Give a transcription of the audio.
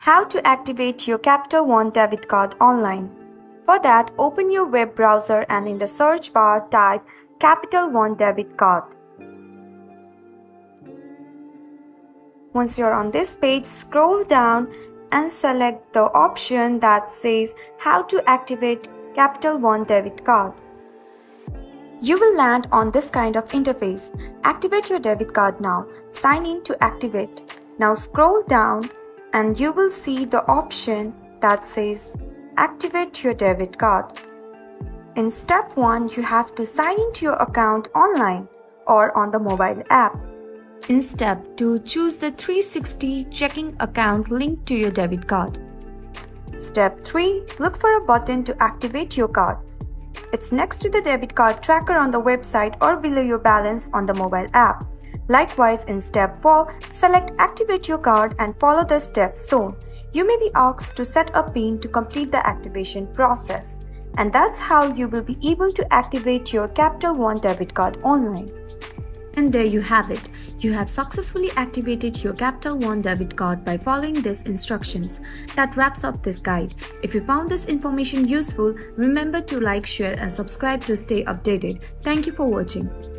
How to activate your Capital One debit card online. For that, open your web browser and in the search bar type Capital One debit card. Once you're on this page, scroll down and select the option that says How to activate Capital One debit card. You will land on this kind of interface. Activate your debit card now. Sign in to activate. Now scroll down and you will see the option that says Activate your debit card. In step 1, you have to sign into your account online or on the mobile app. In step 2, choose the 360 checking account linked to your debit card. Step 3, look for a button to activate your card. It's next to the debit card tracker on the website or below your balance on the mobile app. Likewise, in step 4, select Activate your card and follow the steps shown. You may be asked to set a PIN to complete the activation process. And that's how you will be able to activate your Capital One debit card online. And there you have it. You have successfully activated your Capital One debit card by following these instructions. That wraps up this guide. If you found this information useful, remember to like, share and subscribe to stay updated. Thank you for watching.